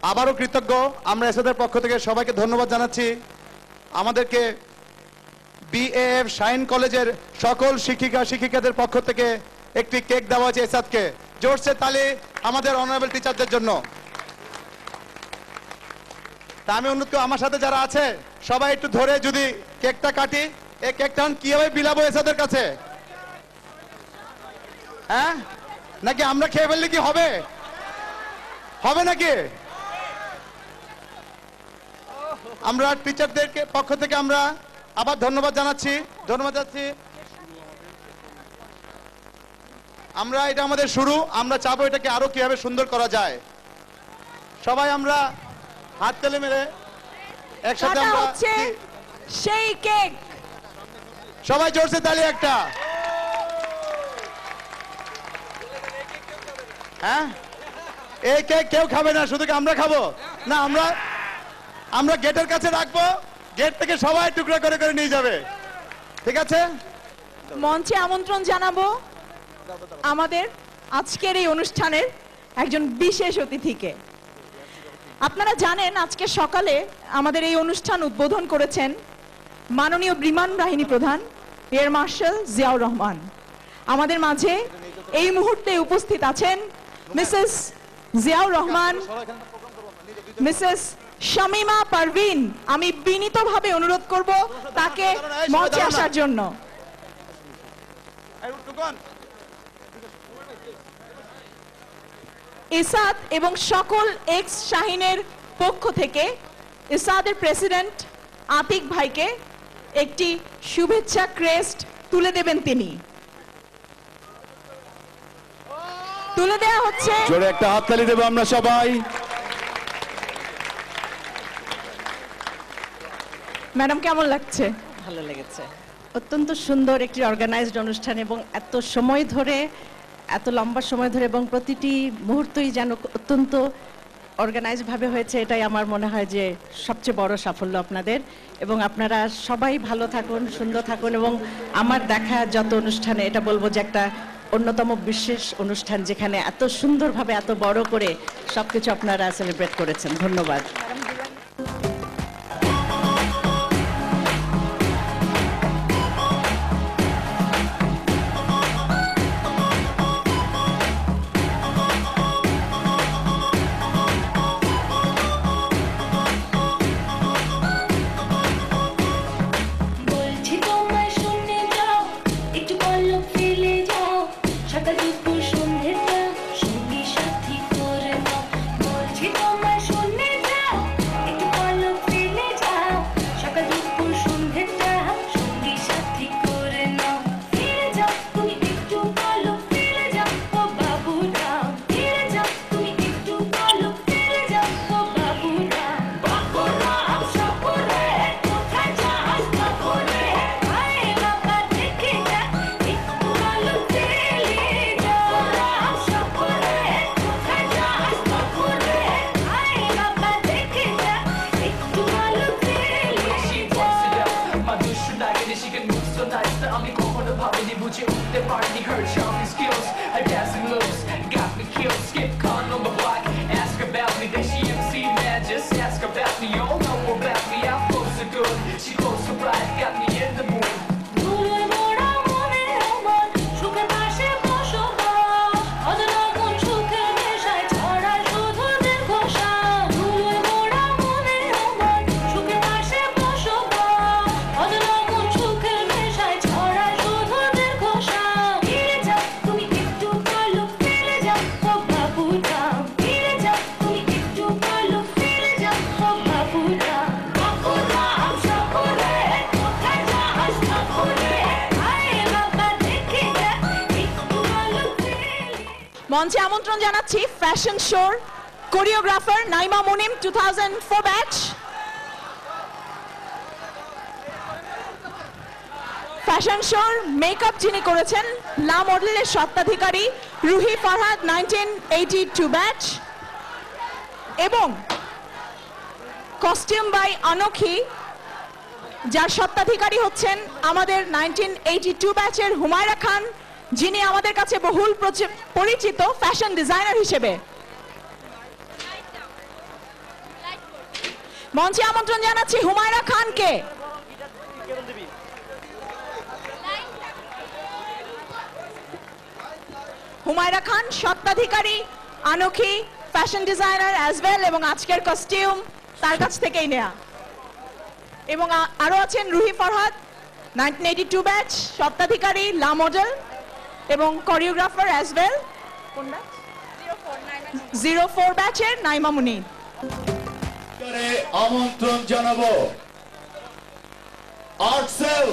আবারও কৃতজ্ঞ আমরা এসএদের পক্ষ থেকে সবাইকে ধন্যবাদ জানাচ্ছি। আমাদেরকে বিএএফ শাইন কলেজের সকল শিক্ষিকাদের পক্ষ থেকে একটি কেক দেওয়া হয়েছে এসআদকে। জোরসে তালি আমাদের অনারেবল টিচারদের জন্য। তা আমি অনুরোধ করি আমার সাথে যারা আছে সবাই একটু ধরে যদি কেকটা কাটি, এই কেকটা কিভাবে বিলাবো এসআদের কাছে? হ্যাঁ, নাকি আমরা খেয়ে ফেললে কি হবে? হবে নাকি? আমরা টিচারদের পক্ষ থেকে আমরা আবার ধন্যবাদ জানাচ্ছি। আমরা এটা আমাদের শুরু, আমরা চাবো এটাকে আরো কিভাবে সুন্দর করা যায়। সবাই আমরা হাত তালি মেরে একসাথে আমরা সেই কেক, সবাই জোরসে তালি একটা। হ্যাঁ, এই কেক কেউ খাবে না, শুধু আমরা খাবো না। আমরা গেটের কাছে রাখবো, গেট থেকে সবাই টুকরা করে করে নিয়ে যাবে। ঠিক আছে? মঞ্চে আমন্ত্রণ জানাবো আমাদের আজকের এই অনুষ্ঠানের একজন বিশেষ অতিথিকে। আপনারা জানেন আজকে সকালে আমাদের এই অনুষ্ঠান উদ্বোধন করেছেন মাননীয় বিমান বাহিনী প্রধান এয়ার মার্শাল জিয়াউর রহমান। আমাদের মাঝে এই মুহূর্তে উপস্থিত আছেন মিসেস জিয়াউর রহমান, মিসেস শামিমা পারভিন। আমি বিনীতভাবে অনুরোধ করব তাকে মঞ্চে আসার জন্য। এসআদ এবং সকল এক্স শাহিনের পক্ষ থেকে এসআদের প্রেসিডেন্ট আতিক ভাইকে একটি শুভেচ্ছা ক্রেস্ট তুলে দেবেন। তিনি তুলে দেওয়া হচ্ছে। জোরে একটা হাততালি দেব আমরা সবাই। ম্যাডাম কেমন লাগছে? ভালো লেগেছে, অত্যন্ত সুন্দর একটি অর্গানাইজড অনুষ্ঠান এবং এত সময় ধরে, এত লম্বা সময় ধরে এবং প্রতিটি মুহূর্তই যেন অত্যন্ত অর্গানাইজড ভাবে হয়েছে। এটাই আমার মনে হয় যে সবচেয়ে বড় সাফল্য আপনাদের। এবং আপনারা সবাই ভালো থাকুন, সুন্দর থাকুন এবং আমার দেখা যত অনুষ্ঠানে এটা বলবো যে একটা অন্যতম বিশেষ অনুষ্ঠান যেখানে এত সুন্দরভাবে এত বড় করে সবকিছু আপনারা সেলিব্রেট করেছেন। ধন্যবাদ। মঞ্চে আমন্ত্রণ জানাচ্ছি ফ্যাশন শোর choreographer Naima Munim 2004 batch. Fashion শোর মেকআপ যিনি করেছেন লা মডেলের স্বত্বাধিকারী রুহি ফারহাদ 1982 ব্যাচ এবং কস্টিউম বাই অনখি যার স্বত্বাধিকারী হচ্ছেন আমাদের 1982 ব্যাচের হুমায়রা খান, যিনি আমাদের কাছে বহুল পরিচিত ফ্যাশন ডিজাইনার হিসেবে। মঞ্চে আমন্ত্রণ জানাচ্ছি হুমায়রা খানকে। হুমায়রা খান স্বত্বাধিকারী, আনোখী ফ্যাশন ডিজাইনার অ্যাজ ওয়েল, এবং আজকের কস্টিউম তার কাছ থেকেই নেয়া। এবং আরো আছেন রুহি ফরহাদ, 1982 ব্যাচ স্বত্বাধিকারী, লা মডেল এবং কোরিওগ্রাফার অ্যাজ ওয়েল। কোন ব্যাচ? 04 ব্যাচের নাইমা মুনি। আমন্ত্রণ জানাবো আর্টসেল।